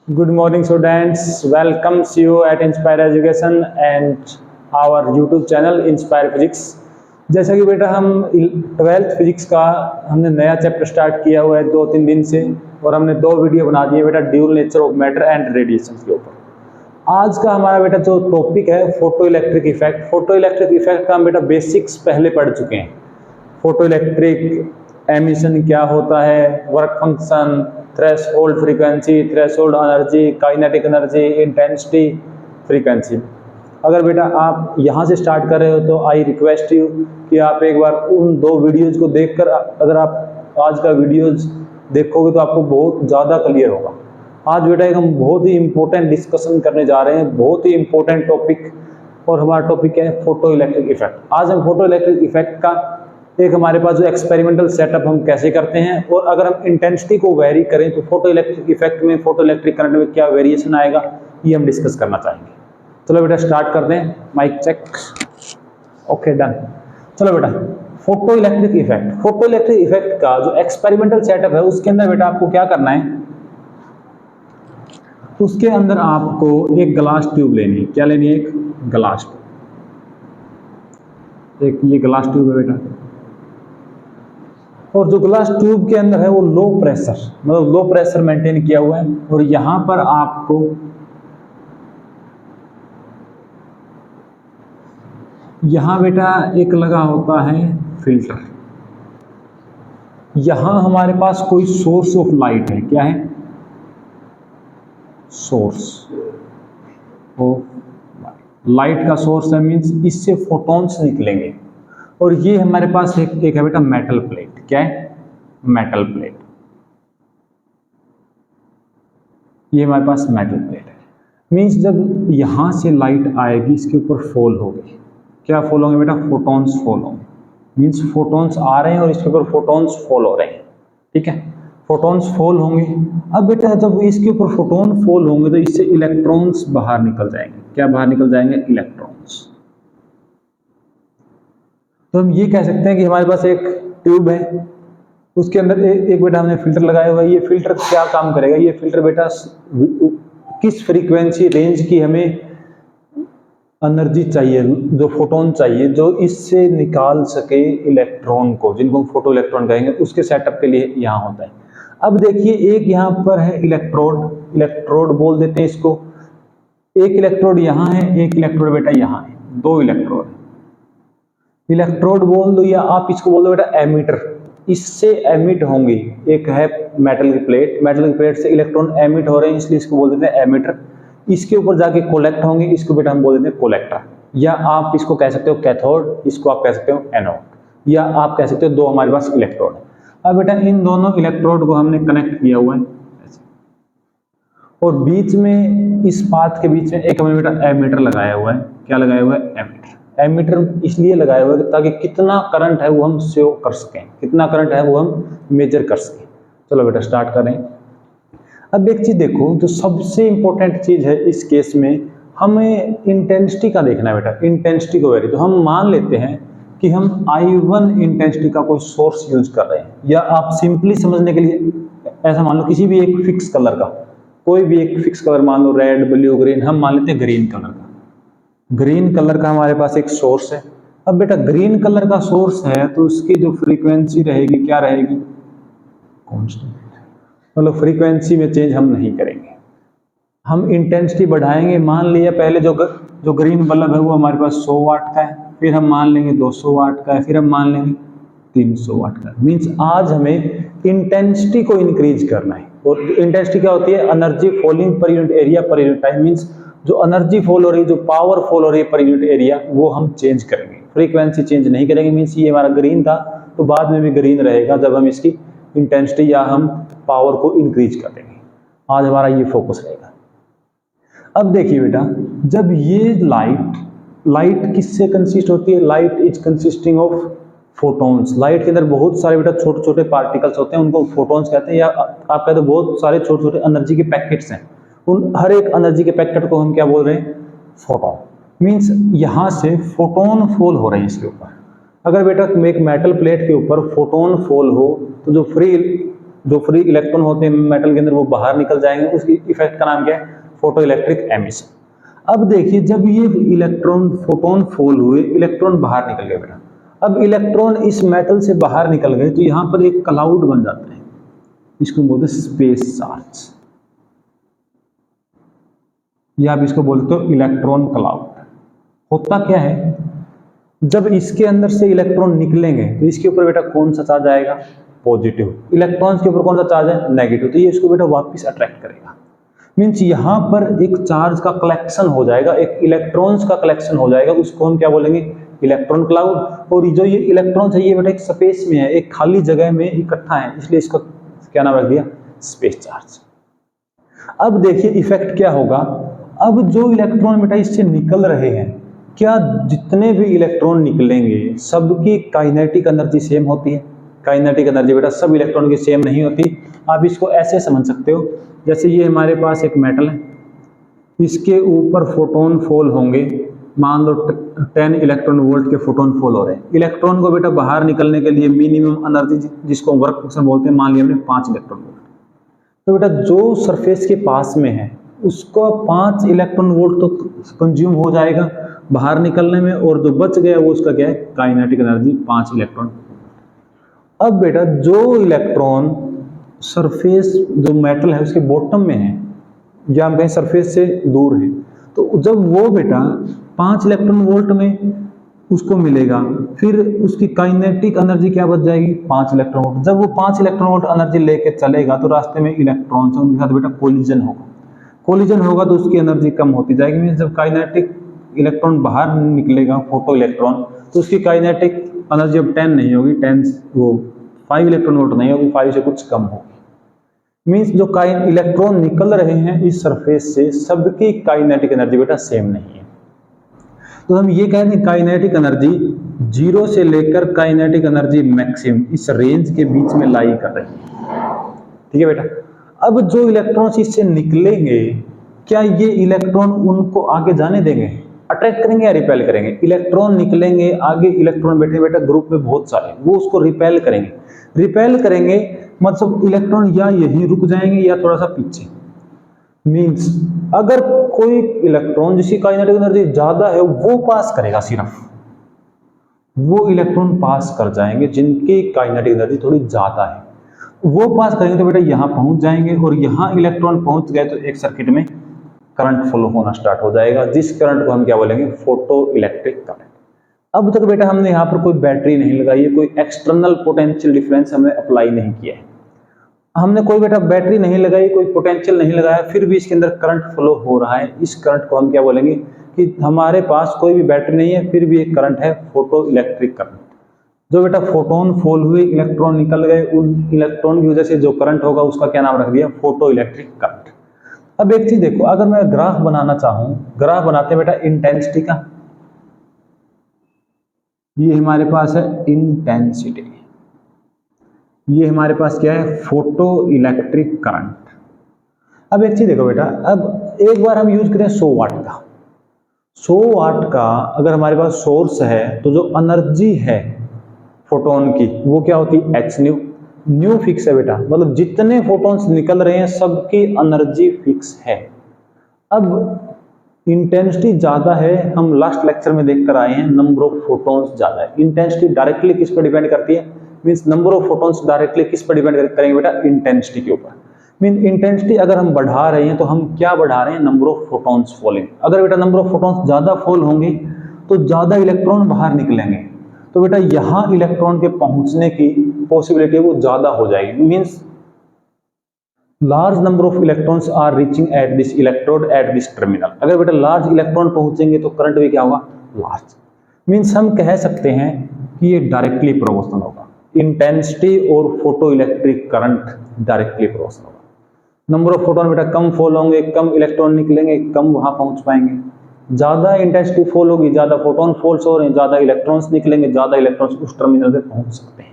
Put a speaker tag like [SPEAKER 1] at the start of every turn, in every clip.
[SPEAKER 1] Good morning, students. Welcomes you at Inspire Education and our YouTube channel Inspire Physics. जैसा कि बेटा हम 12th physics का हमने नया चैप्टर स्टार्ट किया हुआ है 2-3 दिन से, और हमने 2 वीडियो बना दिए बेटा dual nature of matter and radiation के ऊपर। आज का हमारा बेटा जो टॉपिक है photo electric effect. Photoelectric effect का हम बेटा बेसिक्स पहले पढ़ चुके हैं। फोटो इलेक्ट्रिक एमिशन क्या होता है, work function, threshold frequency, threshold energy, kinetic energy, intensity, frequency. अगर बेटा आप यहाँ से स्टार्ट कर रहे हो तो आई रिक्वेस्ट यू कि आप एक बार उन 2 वीडियोज़ को देखकर अगर आप आज का वीडियोज़ देखोगे तो आपको बहुत ज़्यादा क्लियर होगा। आज बेटा एक हम बहुत ही इंपॉर्टेंट डिस्कशन करने जा रहे हैं, बहुत ही इंपॉर्टेंट टॉपिक, और हमारा टॉपिक है फोटो इलेक्ट्रिक इफेक्ट। आज हम फोटो इलेक्ट्रिक इफेक्ट का एक हमारे पास जो एक्सपेरिमेंटल सेटअप हम कैसे करते हैं, और अगर हम इंटेंसिटी को वेरी करें तो फोटो इलेक्ट्रिक इफेक्ट में, फोटो इलेक्ट्रिक करंट में क्या वेरिएशन आएगा, ये हम डिस्कस करना चाहेंगे। चलो बेटा स्टार्ट करते हैं। Mike check, okay done. चलो बेटा photoelectric effect, photoelectric effect का जो एक्सपेरिमेंटल सेटअप है उसके अंदर बेटा आपको क्या करना है, उसके अंदर आपको एक ग्लास ट्यूब लेनी है। क्या लेनी है? एक ग्लास ट्यूब। एक ये ग्लास ट्यूब है बेटा, और जो ग्लास ट्यूब के अंदर है वो लो प्रेशर, मतलब लो प्रेशर मेंटेन किया हुआ है, और यहां पर आपको यहां बेटा एक लगा होता है फिल्टर। यहां हमारे पास कोई सोर्स ऑफ लाइट है। क्या है? सोर्स ऑफ लाइट का सोर्स है, मींस इससे फोटॉन्स निकलेंगे। और ये हमारे पास एक है बेटा मेटल प्लेट। क्या है? Metal plate. ये हमारे पास मेटल प्लेट है, मींस जब यहां से लाइट आएगी इसके ऊपर फॉल होगी। क्या फॉल होंगे बेटा? फोटॉन्स फॉल होंगे, मींस फोटॉन्स आ रहे हैं और इसके ऊपर फोटॉन्स फॉल हो रहे हैं। ठीक है, फोटॉन्स फॉल होंगे। अब बेटा जब इसके ऊपर फोटॉन फॉल होंगे तो इससे इलेक्ट्रॉन्स बाहर निकल जाएंगे। क्या बाहर निकल जाएंगे? इलेक्ट्रॉन्स। तो हम ये कह सकते हैं कि हमारे पास एक ट्यूब है, उसके अंदर एक बेटा हमने फिल्टर लगाया हुआ है। ये फिल्टर क्या काम करेगा? ये फिल्टर बेटा किस फ्रीक्वेंसी रेंज की हमें एनर्जी चाहिए, जो फोटोन चाहिए, जो इससे निकाल सके इलेक्ट्रॉन को, जिनको हम फोटो इलेक्ट्रॉन कहेंगे, उसके सेटअप के लिए यहाँ होता है। अब देखिए एक यहाँ पर है इलेक्ट्रोड, इलेक्ट्रोड बोल देते हैं इसको। एक इलेक्ट्रोड यहाँ है, एक इलेक्ट्रोड बेटा यहाँ है, 2 इलेक्ट्रोड। इलेक्ट्रोड बोल दो या आप इसको बोल दो बेटा एमीटर। इससे एमिट होंगे, एक है मेटल की प्लेट, मेटल की प्लेट से इलेक्ट्रॉन एमिट हो रहे हैं, इसलिए इसको बोल देते हैं एमीटर। इसके ऊपर जाके कोलेक्ट होंगे, इसको बेटा हम बोल देते हैं कोलेक्टर। या आप इसको कह सकते हो कैथोड, इसको आप कह सकते हो एनोड, या आप कह सकते हो 2 हमारे पास इलेक्ट्रोड है। अब बेटा इन दोनों इलेक्ट्रोड को हमने कनेक्ट किया हुआ है, और बीच में इस पाथ के बीच में एक हमने बेटा एमीटर लगाया हुआ है। क्या लगाया हुआ है? एमीटर। एमीटर इसलिए लगाया हुआ है ताकि कितना करंट है वो हम शो कर सकें, कितना करंट है वो हम मेजर कर सकें। चलो बेटा स्टार्ट करें। अब एक चीज देखो, जो सबसे इंपॉर्टेंट चीज है इस केस में, हमें इंटेंसिटी का देखना है बेटा, इंटेंसिटी को वेरी। तो हम मान लेते हैं कि हम I1 इंटेंसिटी का कोई सोर्स यूज कर रहे हैं, या आप सिंपली समझने के लिए ऐसा मान लो किसी भी एक फिक्स कलर का, कोई भी एक फिक्स कलर मान लो, रेड, ब्लू, ग्रीन, हम मान लेते हैं ग्रीन कलर का। ग्रीन कलर का हमारे पास एक सोर्स है। अब बेटा ग्रीन कलर का सोर्स है तो उसकी जो फ्रीक्वेंसी रहेगी क्या रहेगी? कांस्टेंट। मतलब फ्रीक्वेंसी में चेंज हम नहीं करेंगे, हम इंटेंसिटी बढ़ाएंगे। मान लिया पहले जो ग्रीन बल्ब है वो हमारे पास 100 वाट का है, फिर हम मान लेंगे 200 वाट का है, फिर हम मान लेंगे 300 वाट का। मीन्स आज हमें इंटेंसिटी को इंक्रीज करना है। और इंटेंसिटी क्या होती है? Energy falling per unit area per unit time. Means जो एनर्जी फॉल हो रही है, जो पावर फॉल हो रही है पर यूनिट एरिया, वो हम चेंज करेंगे, फ्रीक्वेंसी चेंज नहीं करेंगे। मीन्स ये हमारा ग्रीन था तो बाद में भी ग्रीन रहेगा जब हम इसकी इंटेंसिटी या हम पावर को इंक्रीज कर देंगे। आज हमारा ये फोकस रहेगा। अब देखिए बेटा, जब ये लाइट किससे कंसिस्ट होती है? Light is consisting of photons. Light के अंदर बहुत सारे बेटा छोटे छोटे पार्टिकल्स होते हैं, उनको फोटॉन्स कहते हैं, या आप कहते हो बहुत सारे छोटे छोटे एनर्जी के पैकेट्स हैं। उन हर एक एनर्जी के पैकेट को हम क्या बोल रहे हैं? फोटॉन। मीन्स यहां से फोटॉन फॉल हो रहे हैं इसके ऊपर। अगर बेटा एक मेटल प्लेट के ऊपर फोटॉन फॉल हो तो जो फ्री जो फ्री इलेक्ट्रॉन होते हैं मेटल के अंदर वो बाहर निकल जाएंगे, उसकी इफेक्ट का नाम क्या है? Photo electric emission. अब देखिए जब ये इलेक्ट्रॉन फोटोन फॉल हुए, इलेक्ट्रॉन बाहर निकल गए बेटा। अब इलेक्ट्रॉन इस मेटल से बाहर निकल गए तो यहां पर एक क्लाउड बन जाता है, इसको बोलते हैं स्पेस चार्ज, या आप इसको बोलते हो इलेक्ट्रॉन क्लाउड। होता क्या है, जब इसके अंदर से इलेक्ट्रॉन निकलेंगे तो इसके ऊपर बेटा कौन सा चार्ज आएगा? पॉजिटिव। इलेक्ट्रॉन्स के ऊपर कौन सा चार्ज है? नेगेटिव। तो ये इसको बेटा वापस अट्रैक्ट करेगा। मीन्स यहां पर एक चार्ज का कलेक्शन हो जाएगा, एक इलेक्ट्रॉन्स का कलेक्शन हो जाएगा, उसको हम क्या बोलेंगे? Electron cloud. और जो ये इलेक्ट्रॉन्स है ये बेटा एक स्पेस में है, एक खाली जगह में इकट्ठा है, इसलिए इसका क्या नाम रख दिया? Space charge. अब देखिए इफेक्ट क्या होगा। अब जो इलेक्ट्रॉन बेटा इससे निकल रहे हैं, क्या जितने भी इलेक्ट्रॉन निकलेंगे सबकी काइनेटिक एनर्जी सेम होती है? काइनेटिक एनर्जी बेटा सब इलेक्ट्रॉन की सेम नहीं होती। आप इसको ऐसे समझ सकते हो, जैसे ये हमारे पास एक मेटल है, इसके ऊपर फोटोन फॉल होंगे, मान लो 10 इलेक्ट्रॉन वोल्ट के फोटोन फॉल हो रहे हैं। इलेक्ट्रॉन को बेटा बाहर निकलने के लिए मिनिमम एनर्जी जिसको वर्क फंक्शन बोलते हैं, मान लिया हमने 5 इलेक्ट्रॉन वोल्ट। तो बेटा जो सरफेस के पास में है उसको 5 इलेक्ट्रॉन वोल्ट तो कंज्यूम हो जाएगा बाहर निकलने में, और जो बच गया वो उसका क्या है? Kinetic energy 5 electron. अब बेटा जो इलेक्ट्रॉन सरफेस जो मेटल है उसके बॉटम में है, या हम कहें सरफेस से दूर है, तो जब वो बेटा 5 इलेक्ट्रॉन वोल्ट में उसको मिलेगा, फिर उसकी काइनेटिक एनर्जी क्या बच जाएगी? 5 इलेक्ट्रॉन वोल्ट। जब वो 5 इलेक्ट्रॉन वोल्ट एनर्जी लेके चलेगा तो रास्ते में इलेक्ट्रॉन से उनके साथ बेटा कोलिजन होगा। कोलिजन होगा तो उसकी एनर्जी कम होती जाएगी। मीन्स जब काइनेटिक इलेक्ट्रॉन बाहर निकलेगा, फोटो इलेक्ट्रॉन, तो उसकी काइनेटिक एनर्जी अब 10 नहीं होगी, 10 वो 5 इलेक्ट्रॉन वोल्ट नहीं होगी, 5 से कुछ कम होगी। मीन्स जो इलेक्ट्रॉन निकल रहे हैं इस सरफेस से, सबकी काइनेटिक एनर्जी बेटा सेम नहीं है। तो हम ये कहते हैं काइनेटिक एनर्जी 0 से लेकर काइनेटिक एनर्जी मैक्सिमम इस रेंज के बीच में लाई कर रही है। ठीक है बेटा। अब जो इलेक्ट्रॉन्स इससे निकलेंगे, क्या ये इलेक्ट्रॉन उनको आगे जाने देंगे? अट्रैक्ट करेंगे या रिपेल करेंगे? इलेक्ट्रॉन निकलेंगे, आगे इलेक्ट्रॉन बैठे बेटा ग्रुप में बहुत सारे, वो उसको रिपेल करेंगे। रिपेल करेंगे मतलब इलेक्ट्रॉन या यहीं रुक जाएंगे या थोड़ा सा पीछे। मींस अगर कोई इलेक्ट्रॉन जिसकी काइनेटिक एनर्जी ज्यादा है वो पास करेगा, सिर्फ वो इलेक्ट्रॉन पास कर जाएंगे जिनकी काइनेटिक एनर्जी थोड़ी ज्यादा है, वो पास करेंगे तो बेटा यहां पहुंच जाएंगे, और यहां इलेक्ट्रॉन पहुंच गए तो एक सर्किट में करंट फ्लो होना स्टार्ट हो जाएगा, जिस करंट को हम क्या बोलेंगे? Photo electric current. अब तक बेटा हमने यहाँ पर कोई बैटरी नहीं लगाई है, कोई एक्सटर्नल पोटेंशियल डिफरेंस हमने अप्लाई नहीं किया है, हमने कोई बेटा बैटरी नहीं लगाई, कोई पोटेंशियल नहीं लगाया, फिर भी इसके अंदर करंट फ्लो हो रहा है। इस करंट को हम क्या बोलेंगे? कि हमारे पास कोई भी बैटरी नहीं है, फिर भी एक करंट है, फोटो इलेक्ट्रिक करंट। जो बेटा फोटोन फॉल हुए, इलेक्ट्रॉन निकल गए, उन इलेक्ट्रॉन की वजह से जो करंट होगा उसका क्या नाम रख दिया? Photo electric current. अब एक चीज देखो, अगर मैं ग्राफ बनाना चाहूं, ग्राफ बनाते हैं बेटा इंटेंसिटी का, ये हमारे पास है इंटेंसिटी, ये हमारे पास क्या है? Photo electric current. अब एक चीज देखो बेटा, अब एक बार हम यूज करें 100 वाट का, 100 वाट का अगर हमारे पास सोर्स है तो जो एनर्जी है फोटोन की वो क्या होती है? H new. न्यू फिक्स है बेटा, मतलब जितने फोटोन्स निकल रहे हैं सबकी एनर्जी फिक्स है। अब इंटेंसिटी ज्यादा है, हम लास्ट लेक्चर में देखकर आए हैं, नंबर ऑफ फोटोन्स ज्यादा है। इंटेंसिटी डायरेक्टली किस पर डिपेंड करती है? Means number of photons directly किस पर डिपेंड करेंगे बेटा? इंटेंसिटी के ऊपर। मीन इंटेंसिटी अगर हम बढ़ा रहे हैं तो हम क्या बढ़ा रहे हैं? Number of photons falling. अगर बेटा नंबर ऑफ फोटोन्स ज्यादा फॉल होंगे तो ज्यादा इलेक्ट्रॉन बाहर निकलेंगे, तो बेटा यहां इलेक्ट्रॉन के पहुंचने की पॉसिबिलिटी वो ज्यादा हो जाएगी। Means large number of electrons are reaching at this electrode at this terminal. अगर बेटा लार्ज इलेक्ट्रॉन पहुंचेंगे तो करंट भी क्या होगा? लार्ज। मींस हम कह सकते हैं कि ये डायरेक्टली प्रोपोर्शनल होगा, इंटेंसिटी और photo electric current directly proportional होगा। नंबर ऑफ फोटोन बेटा कम फॉल होंगे, कम इलेक्ट्रॉन निकलेंगे, कम वहां पहुंच पाएंगे। ज्यादा इंटेंसिटी फॉल होगी, ज्यादा फोटोन फॉल्स हो रहे हैं, ज्यादा इलेक्ट्रॉन्स निकलेंगे, ज्यादा इलेक्ट्रॉन्स उस टर्मिनल पे पहुंच सकते हैं।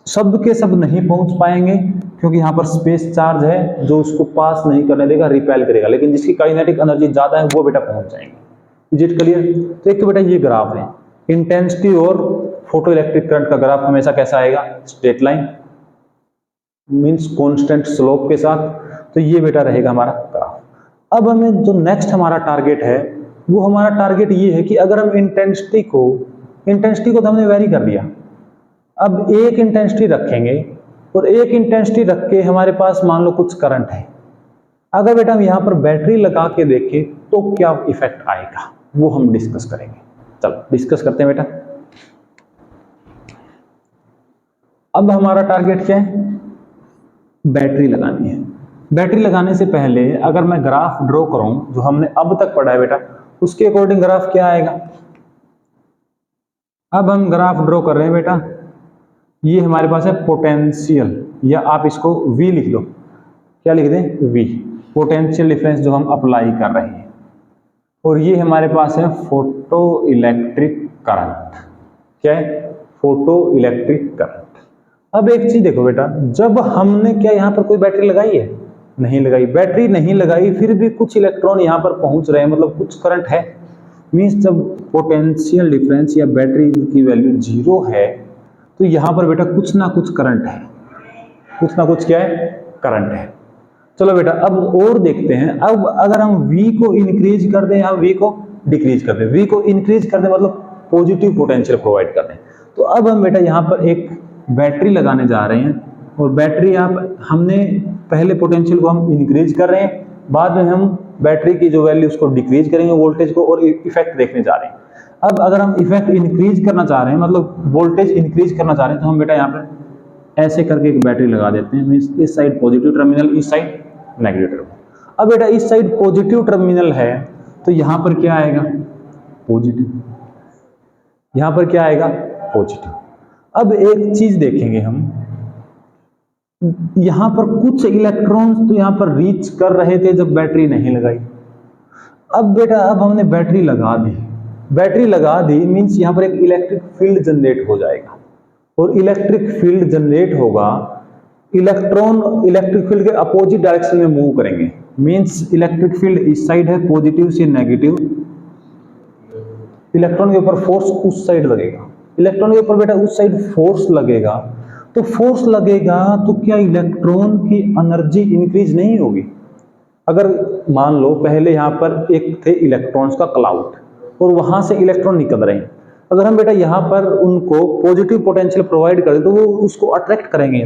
[SPEAKER 1] सब के सब नहीं पहुंच पाएंगे क्योंकि यहाँ पर स्पेस चार्ज है जो उसको पास नहीं करने देगा, रिपेल करेगा, लेकिन जिसकी काइनेटिक एनर्जी ज्यादा है वो बेटा पहुंच जाएंगे। Is it clear? तो एक तो बेटा ये ग्राफ है, इंटेंसिटी और फोटो इलेक्ट्रिक करंट का ग्राफ हमेशा कैसा आएगा? Straight line. Means constant slope के साथ। तो ये बेटा रहेगा हमारा ग्राफ। अब हमें जो नेक्स्ट हमारा टारगेट है, वो हमारा टारगेट ये है कि अगर हम इंटेंसिटी को तो हमने वेरी कर दिया, अब एक इंटेंसिटी रखेंगे और एक इंटेंसिटी रख के हमारे पास मान लो कुछ करंट है। अगर बेटा हम यहाँ पर बैटरी लगा के देखें तो क्या इफेक्ट आएगा, वो हम डिस्कस करेंगे। चलो डिस्कस करते हैं बेटा। अब हमारा टारगेट क्या है, बैटरी लगानी है। बैटरी लगाने से पहले अगर मैं ग्राफ ड्रॉ करूं जो हमने अब तक पढ़ा है बेटा, उसके अकॉर्डिंग ग्राफ क्या आएगा। अब हम ग्राफ ड्रॉ कर रहे हैं बेटा, ये हमारे पास है पोटेंशियल, या आप इसको V लिख दो। क्या लिख दें, V, पोटेंशियल डिफरेंस जो हम अप्लाई कर रहे हैं। और ये हमारे पास है फोटो इलेक्ट्रिक करंट। क्या है, फोटो इलेक्ट्रिक करंट। अब एक चीज देखो बेटा, जब हमने क्या यहाँ पर कोई बैटरी लगाई है, नहीं लगाई, बैटरी नहीं लगाई, फिर भी कुछ इलेक्ट्रॉन यहाँ पर पहुंच रहे हैं, मतलब कुछ करंट है। मीन्स जब पोटेंशियल डिफरेंस या बैटरी की वैल्यू 0 है तो यहाँ पर बेटा कुछ ना कुछ करंट है, कुछ ना कुछ क्या है, करंट है। चलो बेटा अब और देखते हैं। अब अगर हम V को इंक्रीज कर दें या V को डिक्रीज कर दें, V को इंक्रीज कर दें मतलब पॉजिटिव पोटेंशियल प्रोवाइड कर दें, तो अब हम बेटा यहाँ पर एक बैटरी लगाने जा रहे हैं। और बैटरी हमने पहले पोटेंशियल को हम इंक्रीज कर रहे हैं, बाद में हम बैटरी की जो वैल्यू उसको डिक्रीज करेंगे वोल्टेज को, और इफेक्ट देखने जा रहे हैं। अब अगर हम इफेक्ट इंक्रीज करना चाह रहे हैं, मतलब वोल्टेज इंक्रीज करना चाह रहे हैं, तो हम बेटा यहाँ पर ऐसे करके एक बैटरी लगा देते हैं। मीन्स इस साइड पॉजिटिव टर्मिनल, इस साइड नेगेटिव टर्मिनल। अब बेटा इस साइड पॉजिटिव टर्मिनल है तो यहां पर क्या आएगा, पॉजिटिव, यहां पर क्या आएगा, पॉजिटिव। अब एक चीज देखेंगे हम, यहां पर कुछ इलेक्ट्रॉन्स तो यहां पर रीच कर रहे थे जब बैटरी नहीं लगाई। अब बेटा अब हमने बैटरी लगा दी, बैटरी लगा दी मीन्स यहां पर एक इलेक्ट्रिक फील्ड जनरेट हो जाएगा, और इलेक्ट्रिक फील्ड जनरेट होगा, इलेक्ट्रॉन इलेक्ट्रिक फील्ड के अपोजिट डायरेक्शन में मूव करेंगे। मींस इलेक्ट्रिक फील्ड इस साइड है, पॉजिटिव से नेगेटिव, इलेक्ट्रॉन के ऊपर फोर्स उस साइड लगेगा, इलेक्ट्रॉन के ऊपर बेटा उस साइड फोर्स लगेगा। तो फोर्स लगेगा तो क्या इलेक्ट्रॉन की एनर्जी इंक्रीज नहीं होगी। अगर मान लो पहले यहां पर एक थे इलेक्ट्रॉन्स का क्लाउड और वहां से इलेक्ट्रॉन निकल रहे हैं, अगर हम बेटा यहां पर उनको पॉजिटिव पोटेंशियल प्रोवाइड करें तो वो उसको अट्रैक्ट करेंगे,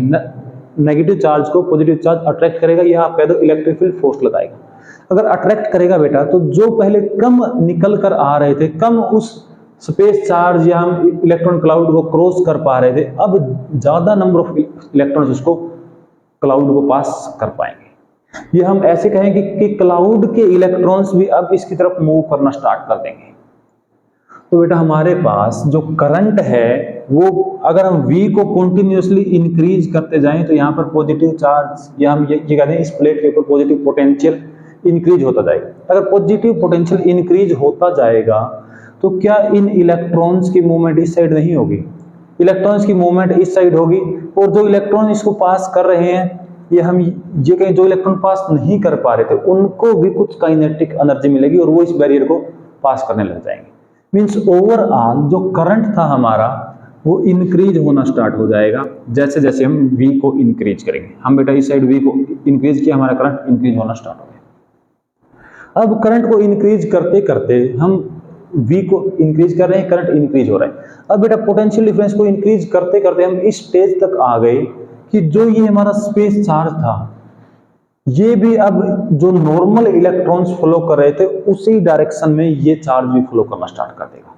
[SPEAKER 1] नेगेटिव चार्ज को पॉजिटिव चार्ज अट्रैक्ट करेगा, या आप कह दो इलेक्ट्रिक फील्ड फोर्स लगाएगा। अगर अट्रैक्ट करेगा बेटा तो जो पहले कम निकल कर आ रहे थे, कम उस स्पेस चार्ज या हम इलेक्ट्रॉन क्लाउड को क्रॉस कर पा रहे थे, अब ज्यादा नंबर ऑफ इलेक्ट्रॉन्स उसको क्लाउड को पास कर पाएंगे। ये हम ऐसे कहेंगे कि क्लाउड के इलेक्ट्रॉन्स भी अब इसकी तरफ मूव करना स्टार्ट कर देंगे। तो बेटा हमारे पास जो करंट है वो अगर हम V को कंटिन्यूअसली इंक्रीज करते जाएं तो यहाँ पर पॉजिटिव चार्ज, या हम ये कहते हैं इस प्लेट के ऊपर पॉजिटिव पोटेंशियल इंक्रीज होता जाएगा। अगर पॉजिटिव पोटेंशियल इंक्रीज होता जाएगा तो क्या इन इलेक्ट्रॉन्स की मूवमेंट इस साइड नहीं होगी, इलेक्ट्रॉन्स की मूवमेंट इस साइड होगी, और जो इलेक्ट्रॉन इसको पास कर रहे हैं, ये हम ये कहें जो इलेक्ट्रॉन पास नहीं कर पा रहे थे उनको भी कुछ काइनेटिक एनर्जी मिलेगी और वो इस बैरियर को पास करने लग जाएंगे। मीन्स ओवरऑल जो करंट था हमारा वो इंक्रीज होना स्टार्ट हो जाएगा जैसे जैसे हम V को इंक्रीज करेंगे। हम बेटा इस साइड V को इंक्रीज किया, हमारा करंट इंक्रीज होना स्टार्ट हो गया। अब करंट को इंक्रीज करते करते हम V को इंक्रीज कर रहे हैं, करंट इंक्रीज हो रहा है। अब बेटा पोटेंशियल डिफरेंस को इंक्रीज करते करते हम इस स्टेज तक आ गए कि जो ये हमारा स्पेस चार्ज था, ये भी अब जो नॉर्मल इलेक्ट्रॉन्स फ्लो कर रहे थे उसी डायरेक्शन में ये चार्ज भी फ्लो करना स्टार्ट कर देगा।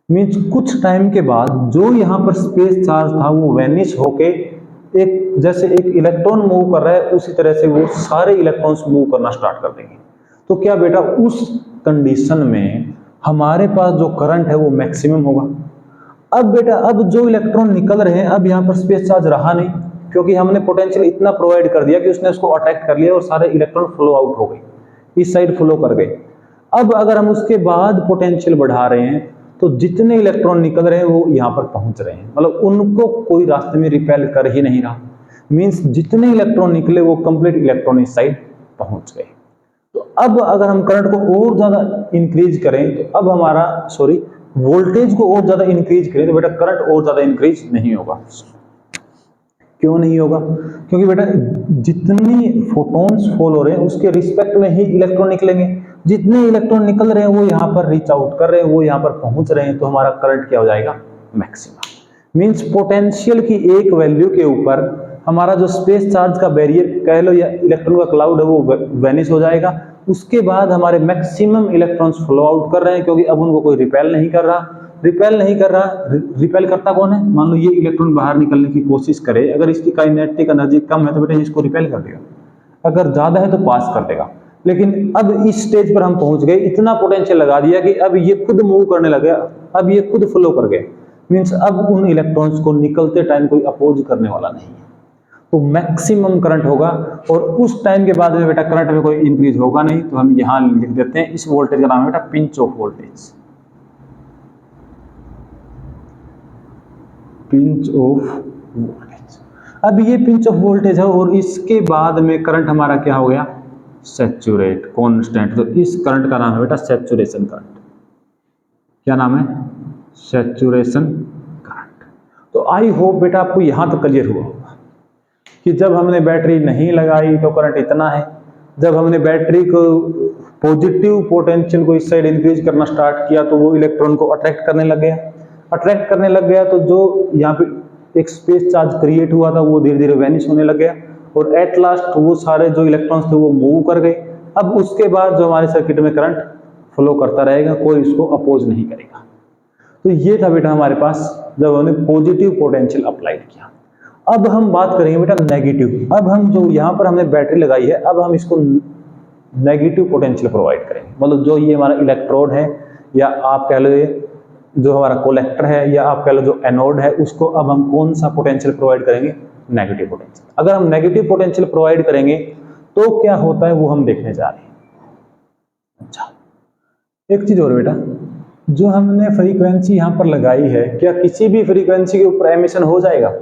[SPEAKER 1] मींस कुछ टाइम के बाद जो यहाँ पर स्पेस चार्ज था वो वैनिश होके एक जैसे एक इलेक्ट्रॉन मूव कर रहा है उसी तरह से वो सारे इलेक्ट्रॉन्स मूव करना स्टार्ट कर देंगे। तो क्या बेटा उस कंडीशन में हमारे पास जो करंट है वो मैक्सिमम होगा। अब बेटा अब जो इलेक्ट्रॉन निकल रहे हैं, अब यहाँ पर स्पेस चार्ज रहा नहीं, क्योंकि हमने पोटेंशियल इतना प्रोवाइड कर दिया कि उसने उसको अट्रैक्ट कर लिया और सारे इलेक्ट्रॉन फ्लो आउट हो गए, इस साइड फ्लो कर गए। अब अगर हम उसके बाद पोटेंशियल बढ़ा रहे हैं तो जितने इलेक्ट्रॉन निकल रहे हैं वो यहाँ पर पहुंच रहे हैं, मतलब उनको कोई रास्ते में रिपेल कर ही नहीं रहा। मीन्स जितने इलेक्ट्रॉन निकले वो कंप्लीट इलेक्ट्रॉन इस साइड पहुंच गए। तो अब अगर हम करंट को और ज्यादा इंक्रीज करें तो अब हमारा वोल्टेज को और ज्यादा इंक्रीज करें तो बेटा करंट और ज्यादा इंक्रीज नहीं होगा। क्यों नहीं होगा? क्योंकि बेटा जितनी फोटॉन्स फॉल हो रहे हैं उसके रिस्पेक्ट में ही इलेक्ट्रॉन निकलेंगे। जितने इलेक्ट्रॉन निकल रहे हैं वो यहाँ पर रीच आउट कर रहे हैं, वो यहाँ पर पहुंच रहे हैं, तो हमारा करंट क्या हो जाएगा? मैक्सिमम। मींस पोटेंशियल की एक वैल्यू के ऊपर हमारा जो स्पेस चार्ज का बैरियर कह लो या इलेक्ट्रॉन का क्लाउड है वो वेनिश हो जाएगा। उसके बाद हमारे मैक्सिमम इलेक्ट्रॉन्स फ्लो आउट कर रहे हैं, क्योंकि अब उनको कोई रिपेल नहीं कर रहा। रिपेल करता कौन है? मान लो ये इलेक्ट्रॉन बाहर निकलने की कोशिश करे, अगर इसकी काइनेटिक एनर्जी कम है तो बेटा इसको रिपेल कर देगा, अगर ज्यादा है तो पास कर देगा। लेकिन अब इस स्टेज पर हम पहुंच गए, इतना पोटेंशियल लगा दिया कि अब ये खुद मूव करने लग गया, अब ये खुद फ्लो कर गए। मींस अब उन इलेक्ट्रॉन्स को निकलते टाइम कोई अपोज करने वाला नहीं है, तो मैक्सिमम करंट होगा। और उस टाइम के बाद में बेटा करंट में कोई इंक्रीज होगा नहीं, तो हम यहां लिख देते हैं, इस वोल्टेज का नाम है बेटा pinch of voltage. Pinch of voltage. अब ये पिंच ऑफ वोल्टेज है और इसके बाद में करंट हमारा क्या हो गया? Saturate constant. तो इस करंट का नाम है बेटा सैचुरेशन करंट। क्या नाम है? Saturation current. तो आई होप बेटा आपको यहां तक क्लियर हुआ होगा कि जब हमने बैटरी नहीं लगाई तो करंट इतना है, जब हमने बैटरी को पॉजिटिव पोटेंशियल को इस साइड इंक्रीज करना स्टार्ट किया तो वो इलेक्ट्रॉन को अट्रैक्ट करने लग गया, तो जो यहाँ पे एक स्पेस चार्ज क्रिएट हुआ था वो धीरे धीरे वैनिश होने लग गया, और एट लास्ट वो सारे जो इलेक्ट्रॉन्स थे वो मूव कर गए। अब उसके बाद जो हमारे सर्किट में करंट फ्लो करता रहेगा, कोई इसको अपोज नहीं करेगा। तो ये था बेटा हमारे पास जब हमने पॉजिटिव पोटेंशियल अप्लाइड किया। अब हम बात करेंगे बेटा नेगेटिव। अब हम जो यहाँ पर हमने बैटरी लगाई है, अब हम इसको नेगेटिव पोटेंशियल प्रोवाइड करेंगे। मतलब जो ये हमारा इलेक्ट्रोड है, या आप कह लो जो हमारा कलेक्टर है, या आप कह लो जो एनोड है, उसको अब हम कौन सा पोटेंशियल प्रोवाइड करेंगे? Negative potential. अगर हम नेगेटिव पोटेंशियल प्रोवाइड करेंगे तो क्या होता है वो हम देखने जा रहे हैं। अच्छा, एक चीज और बेटा, जो हमने फ्रीक्वेंसी यहाँ पर लगाई है, क्या किसी भी फ्रीक्वेंसी के ऊपर एमिशन हो जाएगा?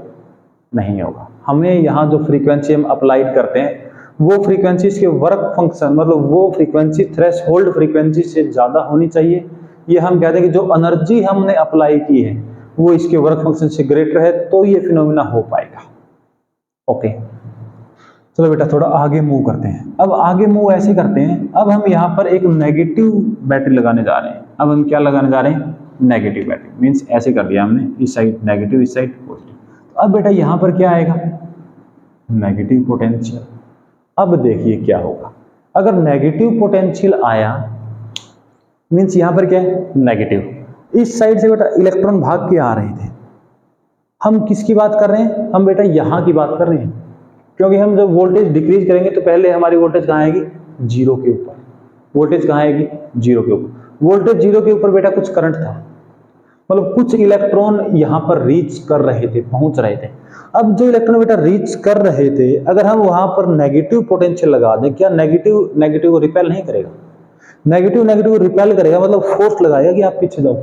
[SPEAKER 1] नहीं होगा। हमें यहाँ जो फ्रीक्वेंसी हम अप्लाइड करते हैं वो फ्रीक्वेंसी के वर्क फंक्शन, मतलब वो फ्रीक्वेंसी थ्रेशोल्ड फ्रीक्वेंसी से ज्यादा होनी चाहिए। ये हम कहते हैं कि जो एनर्जी हमने अप्लाई की है वो इसके वर्क फंक्शन से ग्रेटर है, तो ये फिनोमिना हो पाएगा। ओके, चलो बेटा थोड़ा आगे मूव करते हैं। अब आगे मूव ऐसे करते हैं, अब हम यहाँ पर एक नेगेटिव बैटरी लगाने जा रहे हैं। अब हम क्या लगाने जा रहे हैं? Negative battery. मीन्स ऐसे कर दिया हमने, इस साइड नेगेटिव, इस साइड पॉजिटिव। तो अब बेटा यहाँ पर क्या आएगा? Negative potential. अब देखिए क्या होगा, अगर नेगेटिव पोटेंशियल आया मीन्स यहाँ पर क्या है? नेगेटिव। इस साइड से बेटा इलेक्ट्रॉन भाग के आ रहे थे। हम किसकी बात कर रहे हैं? हम बेटा यहाँ की बात कर रहे हैं, क्योंकि हम जब वोल्टेज डिक्रीज करेंगे तो पहले हमारी वोल्टेज कहाँ आएगी? जीरो के ऊपर। वोल्टेज कहाँ आएगी? जीरो के ऊपर। वोल्टेज जीरो के ऊपर बेटा कुछ करंट था, मतलब कुछ इलेक्ट्रॉन यहाँ पर रीच कर रहे थे, पहुंच रहे थे। अब जो इलेक्ट्रॉन बेटा रीच कर रहे थे, अगर हम वहां पर नेगेटिव पोटेंशियल लगा दें, क्या नेगेटिव को रिपेल नहीं करेगा? नेगेटिव को रिपेल करेगा, मतलब फोर्स लगाएगा कि आप पीछे जाओ।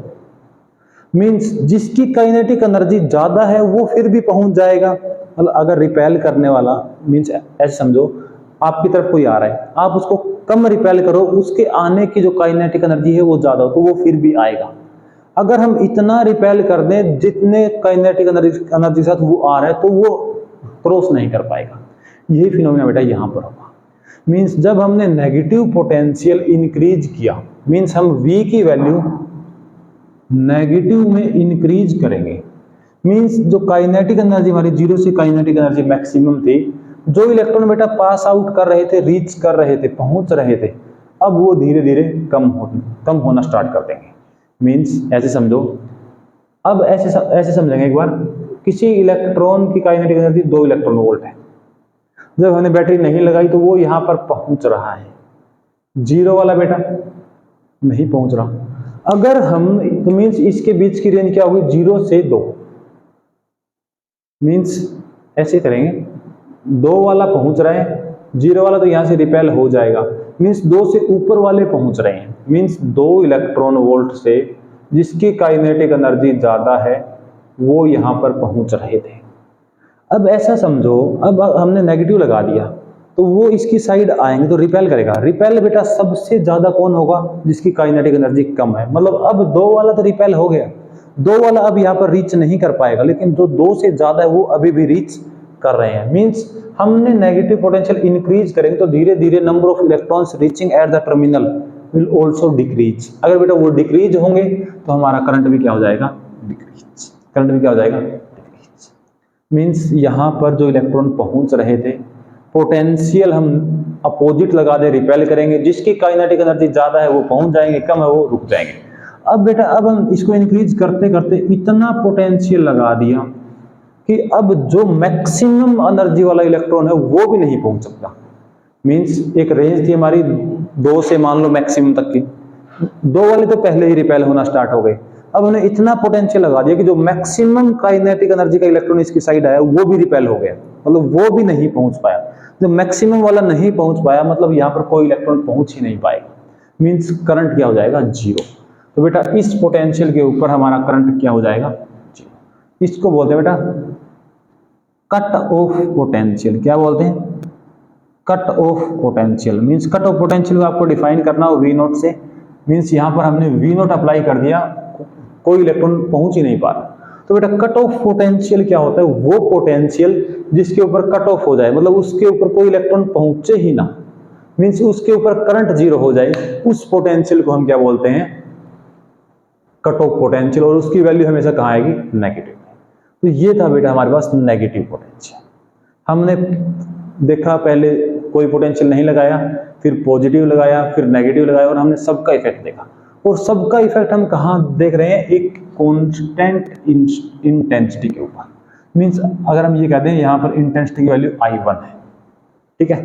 [SPEAKER 1] मींस जिसकी काइनेटिक एनर्जी ज्यादा है वो फिर भी पहुंच जाएगा। मतलब अगर रिपेल करने वाला, मींस ऐसे समझो आपकी तरफ कोई आ रहा है, आप उसको कम रिपेल करो, उसके आने की जो काइनेटिक एनर्जी है वो ज्यादा हो, तो वो फिर भी आएगा। अगर हम इतना रिपेल कर दें जितने काइनेटिक एनर्जी के साथ वो आ रहा है, तो वो क्रॉस नहीं कर पाएगा। यही फिनोमेना बेटा यहाँ पर होगा। मींस जब हमने नेगेटिव पोटेंशियल इंक्रीज किया, मींस हम V की वैल्यू नेगेटिव में इंक्रीज करेंगे। मींस जो काइनेटिक एनर्जी हमारी जीरो से काइनेटिक एनर्जी मैक्सिमम थी, जो इलेक्ट्रॉन बेटा पास आउट कर रहे थे, रीच कर रहे थे, पहुंच रहे थे, अब वो धीरे धीरे कम होना स्टार्ट कर देंगे। मींस ऐसे समझो, अब ऐसे समझेंगे एक बार, किसी इलेक्ट्रॉन की काइनेटिक एनर्जी 2 इलेक्ट्रॉन वोल्ट है। जब हमने बैटरी नहीं लगाई तो वो यहां पर पहुंच रहा है, जीरो वाला बेटा नहीं पहुंच रहा। अगर हम तो मींस इसके बीच की रेंज क्या होगी? 0 से 2। मींस ऐसे करेंगे, 2 वाला पहुंच रहा है, 0 वाला तो यहां से रिपेल हो जाएगा। मींस 2 से ऊपर वाले पहुंच रहे हैं। मींस 2 इलेक्ट्रॉन वोल्ट से जिसकी काइनेटिक एनर्जी ज्यादा है वो यहां पर पहुंच रहे थे। अब ऐसा समझो, अब हमने नेगेटिव लगा दिया तो वो इसकी साइड आएंगे तो रिपेल करेगा। रिपेल बेटा सबसे ज्यादा कौन होगा? जिसकी काइनेटिक एनर्जी कम है। मतलब अब 2 वाला तो रिपेल हो गया, 2 वाला अब यहाँ पर रीच नहीं कर पाएगा, लेकिन जो 2 से ज्यादा है वो अभी भी रीच कर रहे हैं। मींस हमने नेगेटिव पोटेंशियल इंक्रीज करेंगे तो धीरे धीरे number of electrons reaching at the terminal will also decrease. अगर बेटा वो डिक्रीज होंगे तो हमारा करंट भी क्या हो जाएगा, डिक्रीज। करंट भी क्या हो जाएगा, डिक्रीज। मींस यहाँ पर जो इलेक्ट्रॉन पहुंच रहे थे, पोटेंशियल हम अपोजिट लगा दे, रिपेल करेंगे, जिसकी काइनेटिक एनर्जी ज्यादा है वो पहुंच जाएंगे, कम है वो रुक जाएंगे। अब बेटा अब हम इसको इंक्रीज करते करते इतना पोटेंशियल लगा दिया कि अब जो मैक्सिमम एनर्जी वाला इलेक्ट्रॉन है वो भी नहीं पहुंच सकता। मींस एक रेंज थी हमारी 2 से मान लो मैक्सिमम तक की, 2 वाले तो पहले ही रिपेल होना स्टार्ट हो गए। अब उन्हें इतना पोटेंशियल लगा दिया कि जो मैक्सिमम काइनेटिक एनर्जी का इलेक्ट्रॉन इसकी साइड आया वो भी रिपेल हो गया, मतलब वो भी नहीं पहुंच पाया। जो मैक्सिमम वाला नहीं पहुंच पाया मतलब यहाँ पर कोई इलेक्ट्रॉन पहुंच ही नहीं पाएगा। मींस करंट क्या हो जाएगा, जीरो। तो बेटा इस पोटेंशियल के ऊपर हमारा करंट क्या हो जाएगा, जीरो। इसको बोलते हैं बेटा कट ऑफ पोटेंशियल। क्या बोलते हैं, cut off potential. Means cut off potential को आपको डिफाइन करना हो वी नॉट से। मींस यहाँ पर हमने वी नॉट अप्लाई कर दिया, कोई इलेक्ट्रॉन पहुंच ही नहीं पा रहा। तो बेटा कट ऑफ पोटेंशियल क्या होता है, वो पोटेंशियल जिसके ऊपर कट ऑफ हो जाए, मतलब उसके ऊपर कोई इलेक्ट्रॉन पहुंचे ही ना, मींस उसके ऊपर करंट जीरो हो जाए, उस पोटेंशियल को हम क्या बोलते हैं, कट ऑफ पोटेंशियल। और उसकी वैल्यू हमेशा कहाँ आएगी, नेगेटिव। तो ये था बेटा हमारे पास नेगेटिव पोटेंशियल। हमने देखा पहले कोई पोटेंशियल नहीं लगाया, फिर पॉजिटिव लगाया, फिर नेगेटिव लगाया, और हमने सबका इफेक्ट देखा। और सबका इफेक्ट हम कहाँ देख रहे हैं, एक कांस्टेंट इंटेंसिटी के ऊपर। मींस अगर हम ये कहते हैं यहाँ पर इंटेंसिटी की वैल्यू I1 है, ठीक है।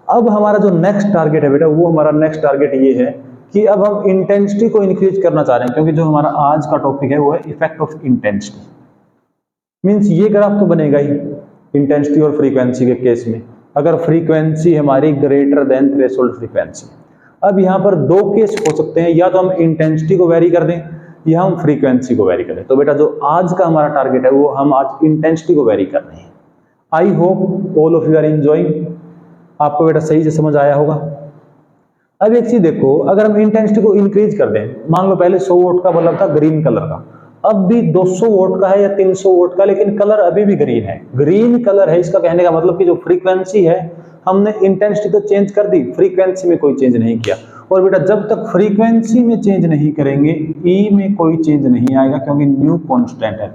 [SPEAKER 1] अब हमारा जो नेक्स्ट टारगेट है बेटा, वो हमारा नेक्स्ट टारगेट ये है कि अब हम इंटेंसिटी को इंक्रीज करना चाह रहे हैं, क्योंकि जो हमारा आज का टॉपिक है वो है इफेक्ट ऑफ इंटेंसिटी। मींस ये ग्राफ तो बनेगा ही इंटेंसिटी और फ्रीक्वेंसी के केस में, अगर फ्रीक्वेंसी हमारी ग्रेटर देन थ्रेशोल्ड फ्रीक्वेंसी। अब यहाँ पर 2 केस हो सकते हैं, या तो हम इंटेंसिटी को वेरी कर दें या हम फ्रीक्वेंसी को वेरी करें। तो बेटा जो आज का हमारा टारगेट है वो हम आज इंटेंसिटी को वेरी कर रहे हैं। I hope all of you are enjoying. आपको बेटा सही से समझ आया होगा। अब एक चीज देखो, अगर हम इंटेंसिटी को इंक्रीज कर दें, मान लो पहले 100 वोल्ट का बल्ब था ग्रीन कलर का, अब भी 200 वोल्ट का है या 300 वोल्ट का, लेकिन कलर अभी भी ग्रीन है। ग्रीन कलर है, इसका कहने का मतलब कि जो फ्रीक्वेंसी है, हमने इंटेंसिटी तो चेंज कर दी, फ्रीक्वेंसी में कोई चेंज नहीं किया। और बेटा जब तक फ्रीक्वेंसी में चेंज नहीं करेंगे ई में कोई चेंज नहीं आएगा, क्योंकि न्यू कांस्टेंट है।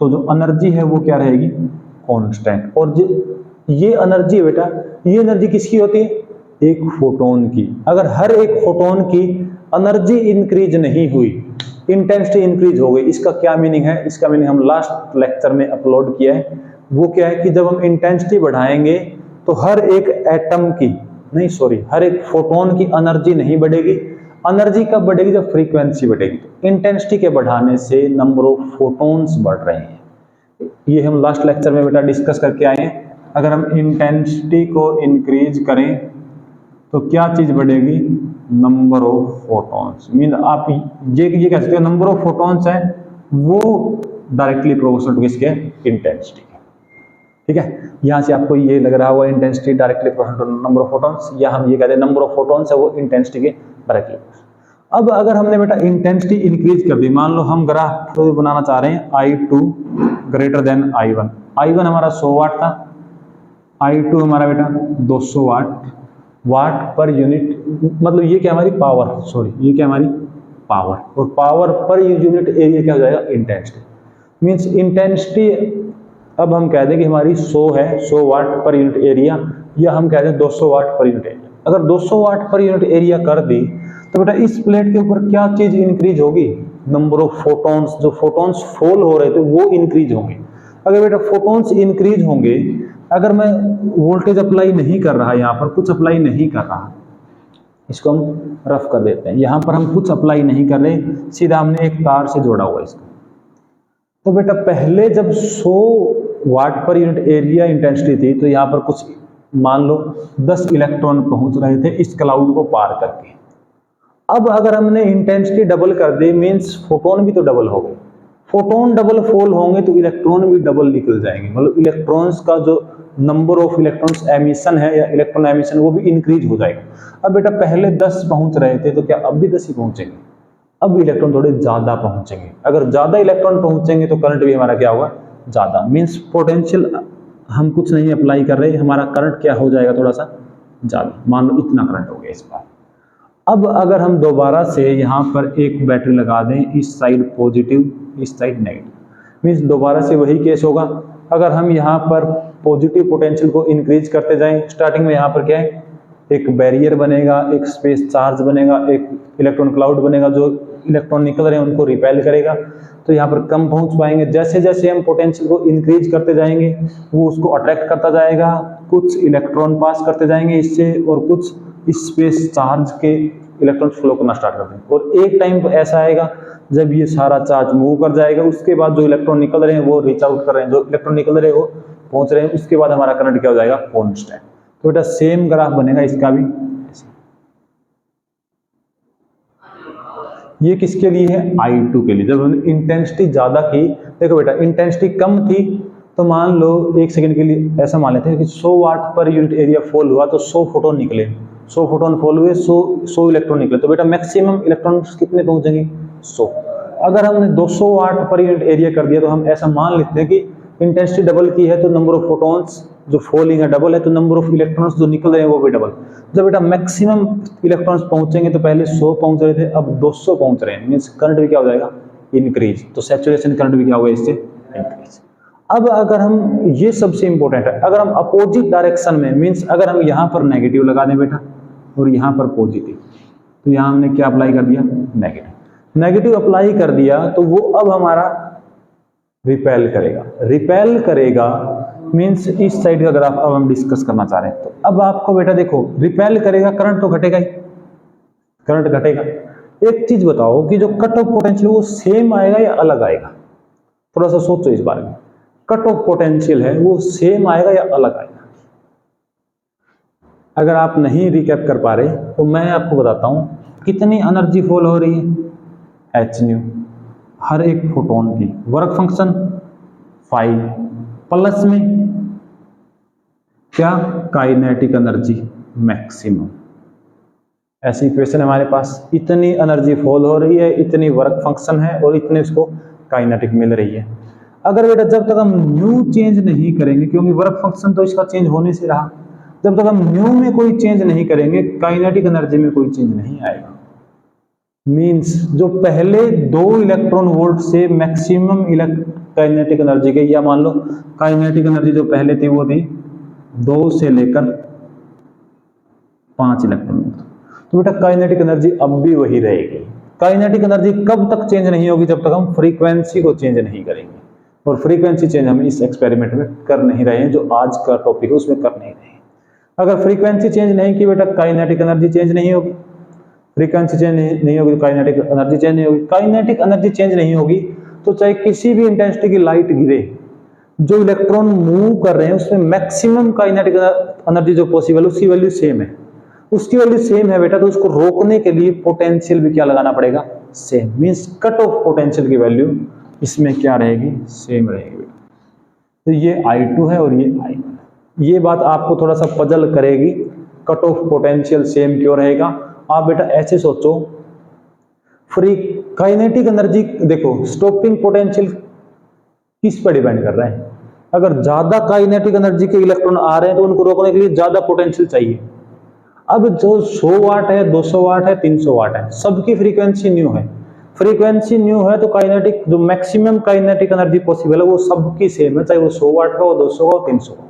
[SPEAKER 1] तो जो एनर्जी है वो क्या रहेगी, कांस्टेंट। और ये एनर्जी है बेटा, ये एनर्जी किसकी होती है, एक फोटोन की। अगर हर एक फोटोन की एनर्जी इंक्रीज नहीं हुई, इंटेंसिटी इंक्रीज हो गई, इसका क्या मीनिंग है, इसका मीनिंग हम लास्ट लेक्चर में अपलोड किया है। वो क्या है कि जब हम इंटेंसिटी बढ़ाएंगे तो हर एक एटम की हर एक फोटोन की एनर्जी नहीं बढ़ेगी। एनर्जी कब बढ़ेगी, जब फ्रीक्वेंसी बढ़ेगी। तो इंटेंसिटी के बढ़ाने से नंबर ऑफ फोटोन्स बढ़ रहे हैं, ये हम लास्ट लेक्चर में बेटा डिस्कस करके आए हैं। अगर हम इंटेंसिटी को इंक्रीज करें तो क्या चीज बढ़ेगी, नंबर ऑफ फोटॉन्स। मीन आप ये कह सकते हो नंबर ऑफ फोटॉन्स है वो डायरेक्टली प्रोपोर्शनल टू किसके, इंटेंसिटी के। ठीक है, यहां से आपको ये लग रहा होगा intensity directly proportional to number of photons, या हम ये कहते हैं नंबर ऑफ फोटॉन्स है वो इंटेंसिटी के डायरेक्टली। अब अगर हमने बेटा इंटेंसिटी इंक्रीज कर दी, मान लो हम ग्राफ बनाना चाह रहे हैं I2 greater than I1। I1 हमारा 100 वाट था, I2 हमारा बेटा 200 वाट पर यूनिट, मतलब ये क्या हमारी पावर, ये क्या हमारी पावर, और पावर पर यूनिट एरिया क्या हो जाएगा, इंटेंसिटी। मींस इंटेंसिटी अब हम कह दें कि हमारी 100 है, 100 वाट पर यूनिट एरिया, या हम कह दें 200 वाट पर यूनिट एरिया। अगर 200 वाट पर यूनिट एरिया कर दी तो बेटा इस प्लेट के ऊपर क्या चीज इंक्रीज होगी, नंबर ऑफ फोटॉन्स, जो फोटॉन्स फॉल हो रहे थे वो इंक्रीज होंगे। अगर बेटा फोटॉन्स इंक्रीज होंगे, अगर मैं वोल्टेज अप्लाई नहीं कर रहा, यहाँ पर कुछ अप्लाई नहीं कर रहा, इसको हम रफ कर देते हैं, यहाँ पर हम कुछ अप्लाई नहीं कर रहे, सीधा हमने एक तार से जोड़ा हुआ इसको। तो बेटा पहले जब 100 वाट पर यूनिट एरिया इंटेंसिटी थी, तो यहाँ पर कुछ मान लो 10 इलेक्ट्रॉन पहुंच रहे थे इस क्लाउड को पार करके। अब अगर हमने इंटेंसिटी डबल कर दी, मींस फोटोन भी तो डबल हो गए। फोटोन डबल फॉल होंगे तो इलेक्ट्रॉन भी डबल निकल जाएंगे, मतलब इलेक्ट्रॉन्स का जो नंबर ऑफ इलेक्ट्रॉन्स एमिशन है या इलेक्ट्रॉन एमिशन वो भी इंक्रीज हो जाएगा। अब बेटा पहले 10 पहुंच रहे थे, तो क्या अब भी 10 ही पहुंचेंगे, अब इलेक्ट्रॉन थोड़े ज्यादा पहुंचेंगे। अगर ज्यादा इलेक्ट्रॉन पहुंचेंगे तो करंट भी हमारा क्या होगा, ज्यादा। मींस पोटेंशियल हम कुछ नहीं अप्लाई कर रहे, हमारा करंट क्या हो जाएगा, थोड़ा सा ज़्यादा, मान लो इतना करंट हो गया इस बार। अब अगर हम दोबारा से यहाँ पर एक बैटरी लगा दें, इस साइड पॉजिटिव इस साइड नेगेटिव, मीन्स दोबारा से वही केस होगा। अगर हम यहाँ पर पॉजिटिव पोटेंशियल को इंक्रीज करते जाएं, स्टार्टिंग में यहाँ पर क्या है, एक बैरियर बनेगा, एक स्पेस चार्ज बनेगा, एक इलेक्ट्रॉन क्लाउड बनेगा जो इलेक्ट्रॉन निकल रहे हैं उनको रिपेल करेगा, तो यहाँ पर कम पहुंच पाएंगे। जैसे जैसे हम पोटेंशियल को इंक्रीज करते जाएंगे वो उसको अट्रैक्ट करता जाएगा, कुछ इलेक्ट्रॉन पास करते जाएंगे इससे और कुछ स्पेस चार्ज के इलेक्ट्रॉन फ्लो करना स्टार्ट करते हैं। और एक टाइम तो ऐसा आएगा जब ये सारा चार्ज मूव कर जाएगा, उसके बाद जो इलेक्ट्रॉन निकल रहे हैं वो रीच आउट कर रहे हैं, जो इलेक्ट्रॉन निकल रहे हैं वो पहुंच रहे हैं, उसके बाद हमारा करंट क्या हो जाएगा, कांस्टेंट। तो बेटा सेम ग्राफ बनेगा इसका भी। ये किसके लिए है, I2 के लिए। जब हमने इंटेंसिटी ज्यादा की, देखो बेटा इंटेंसिटी कम थी तो मान लो एक सेकंड के लिए ऐसा मान लेते हैं कि 100 वाट पर यूनिट एरिया फॉल हुआ तो 100 फोटोन निकले, 100 फोटोन फॉल हुए, 100 इलेक्ट्रॉन निकले, तो बेटा मैक्सिमम इलेक्ट्रॉन्स कितने पहुंचेंगे, 100। अगर हमने 200 वाट पर यूनिट एरिया कर दिया तो हम ऐसा मान लेते हैं कि इंटेंसिटी डबल की है तो नंबर ऑफ फोटॉन्स जो फॉलिंग है डबल है, तो नंबर ऑफ इलेक्ट्रॉन्स जो निकल रहे हैं वो भी डबल। जब बेटा मैक्सिमम इलेक्ट्रॉन्स पहुंचेंगे तो पहले 100 पहुंच रहे थे, अब 200 पहुंच रहे हैं, मींस करंट भी क्या हो जाएगा, इंक्रीज। तो सैचुरेशन करंट भी क्या होगा, इससे इंक्रीज। अब अगर हम, ये सबसे इंपॉर्टेंट है, अगर हम अपोजिट डायरेक्शन में, मींस अगर हम यहां पर नेगेटिव लगा दें बेटा और यहां पर पॉजिटिव, तो यहां हमने क्या अप्लाई कर दिया, नेगेटिव। नेगेटिव अप्लाई कर दिया तो वो अब हमारा रिपेल करेगा। रिपेल करेगा मींस इस साइड का ग्राफ अब हम डिस्कस करना चाह रहे हैं। तो अब आपको बेटा देखो, रिपेल करेगा, करंट तो घटेगा ही, करंट घटेगा। एक चीज बताओ कि जो कट ऑफ पोटेंशियल वो सेम आएगा या अलग आएगा, थोड़ा सा सोचो इस बारे में। कट ऑफ पोटेंशियल है वो सेम आएगा या अलग आएगा। अगर आप नहीं रिकैप कर पा रहे तो मैं आपको बताता हूं कितनी एनर्जी फॉल हो रही है, h न्यू हर एक फोटोन की, वर्क फंक्शन 5 प्लस में क्या, काइनेटिक एनर्जी मैक्सिमम। ऐसी इक्वेशन है हमारे पास, इतनी एनर्जी फॉल हो रही है, इतनी वर्क फंक्शन है और इतने इसको काइनेटिक मिल रही है। अगर बेटा जब तक हम न्यू चेंज नहीं करेंगे, क्योंकि वर्क फंक्शन तो इसका चेंज होने से रहा, जब तक हम न्यू में कोई चेंज नहीं करेंगे काइनेटिक एनर्जी में कोई चेंज नहीं आएगा। मींस जो पहले 2 इलेक्ट्रॉन वोल्ट से मैक्सिमम काइनेटिक एनर्जी के, या मान लो काइनेटिक एनर्जी जो पहले थी वो थी 2 से लेकर 5 इलेक्ट्रॉन वोल्ट, तो बेटा काइनेटिक एनर्जी अब भी वही रहेगी। काइनेटिक एनर्जी कब तक चेंज नहीं होगी, जब तक हम फ्रीक्वेंसी को चेंज नहीं करेंगे। और फ्रीक्वेंसी चेंज हम इस एक्सपेरिमेंट में कर नहीं रहे हैं, जो आज का टॉपिक है उसमें कर नहीं रहे हैं। अगर फ्रीक्वेंसी चेंज नहीं की बेटा काइनेटिक एनर्जी चेंज नहीं होगी, फ्रीक्वेंसी चेंज नहीं होगी तो काइनेटिक एनर्जी चेंज नहीं होगी। काइनेटिक एनर्जी चेंज नहीं होगी तो चाहे किसी भी इंटेंसिटी की लाइट गिरे, जो इलेक्ट्रॉन मूव कर रहे हैं उसमें मैक्सिमम काइनेटिक एनर्जी जो पॉसिबल उसकी वैल्यू सेम है, उसकी वैल्यू सेम है बेटा, तो उसको रोकने के लिए पोटेंशियल भी क्या लगाना पड़ेगा, same. Means cut off potential की वैल्यू इसमें क्या रहेगी, सेम रहेगी बेटा। तो ये I2 है और ये I1 है। ये बात आपको थोड़ा सा पजल करेगी, कट ऑफ पोटेंशियल सेम क्यों रहेगा। आप बेटा ऐसे सोचो, फ्री काइनेटिक एनर्जी देखो, स्टॉपिंग पोटेंशियल किस पर डिपेंड कर रहा है। अगर ज्यादा काइनेटिक एनर्जी के इलेक्ट्रॉन आ रहे हैं तो उनको रोकने के लिए ज्यादा पोटेंशियल चाहिए। अब जो 100 वाट है, 200 वाट है, 300 वाट है, सबकी फ्रीक्वेंसी न्यू है। फ्रीक्वेंसी न्यू है तो काइनेटिक जो मैक्सिमम काइनेटिक एनर्जी पॉसिबल है वो सबकी सेम है, चाहे वो 100 वाट का हो, 200 का हो, 300 का।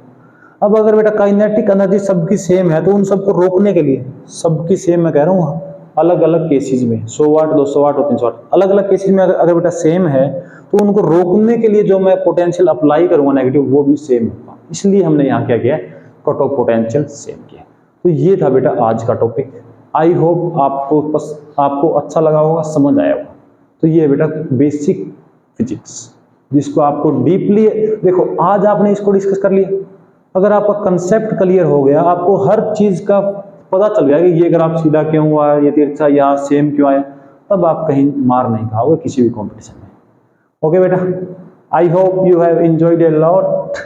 [SPEAKER 1] अब अगर बेटा काइनेटिक एनर्जी सबकी सेम है तो उन सबको रोकने के लिए, सबकी सेम मैं कह रहा हूँ, अलग अलग केसेस में 100 वाट, 200 वाट और 300 वाट, अलग अलग केसेस में अगर बेटा सेम है तो उनको रोकने के लिए जो मैं पोटेंशियल अप्लाई करूंगा नेगेटिव वो भी सेम होगा। इसलिए हमने यहाँ क्या किया, कट ऑफ पोटेंशियल सेम किया। तो ये था बेटा आज का टॉपिक। आई होप आपको अच्छा लगा होगा, समझ आया होगा। तो ये बेटा बेसिक फिजिक्स, जिसको आपको डीपली देखो, आज आपने इसको डिस्कस कर लिया, अगर आपका कंसेप्ट क्लियर हो गया, आपको हर चीज का पता चल गया कि ये ग्राफ सीधा क्यों हुआ, ये तिरछा यहाँ सेम क्यों आया, तब आप कहीं मार नहीं खाओगे किसी भी कंपटीशन में। ओके बेटा, I hope you have enjoyed a lot.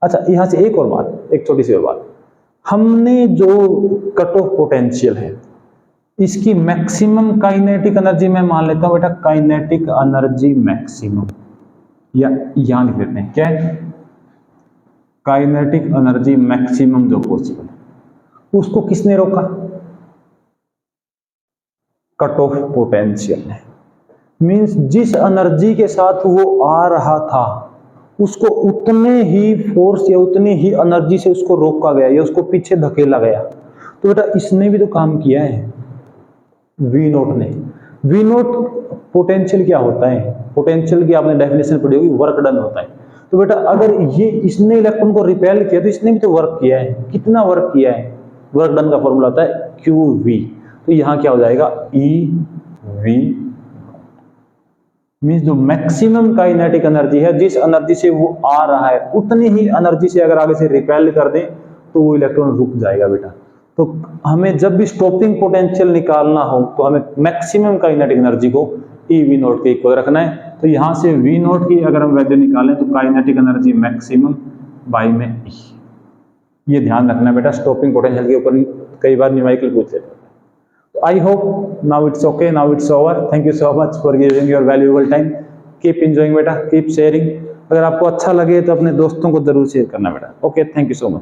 [SPEAKER 1] अच्छा, यहाँ से एक और बात, एक छोटी सी और बात, हमने जो कट ऑफ पोटेंशियल है इसकी मैक्सिमम काइनेटिक एनर्जी मैं मान लेता हूं बेटा, काइनेटिक एनर्जी मैक्सिमम, या यहां लिख लेते हैं क्या, काइनेटिक एनर्जी मैक्सिमम जो पॉसिबल, उसको किसने रोका? कट ऑफ पोटेंशियल ने। मींस जिस एनर्जी के साथ वो आ रहा था उसको उतने ही फोर्स या उतनी ही एनर्जी से उसको रोका गया या उसको पीछे धकेला गया। तो बेटा इसने भी तो काम किया है, वी नोट ने। वी नोट पोटेंशियल क्या होता है? पोटेंशियल की आपने डेफिनेशन पढ़ी होगी, वर्क डन होता है। तो बेटा अगर ये इसने इलेक्ट्रॉन को रिपेल किया तो इसने भी तो वर्क किया है। कितना वर्क किया है? वर्क डन का फॉर्मूला होता है QV। तो यहां क्या हो जाएगा? EV। मीन्स जो मैक्सिमम काइनेटिक एनर्जी है, जिस एनर्जी से वो आ रहा है उतनी ही एनर्जी से अगर आगे से रिपेल कर दें तो वो इलेक्ट्रॉन रुक जाएगा बेटा। तो हमें जब भी स्टॉपिंग पोटेंशियल निकालना हो तो हमें मैक्सिमम काइनेटिक एनर्जी को EV नॉट के इक्वल रखना है। तो यहां से V नॉट की अगर हम वैल्यू निकालें तो काइनेटिक एनर्जी मैक्सिमम बाई में E। ये ध्यान रखना है बेटा, स्टॉपिंग पोटेंशियल के ऊपर कई बार न्यूमेरिकल पूछ लेते हैं। I hope now it's okay, now it's over. Thank you so much for giving your valuable time. Keep enjoying बेटा, keep sharing. अगर आपको अच्छा लगे तो अपने दोस्तों को जरूर शेयर करना बेटा। Okay, thank you so much.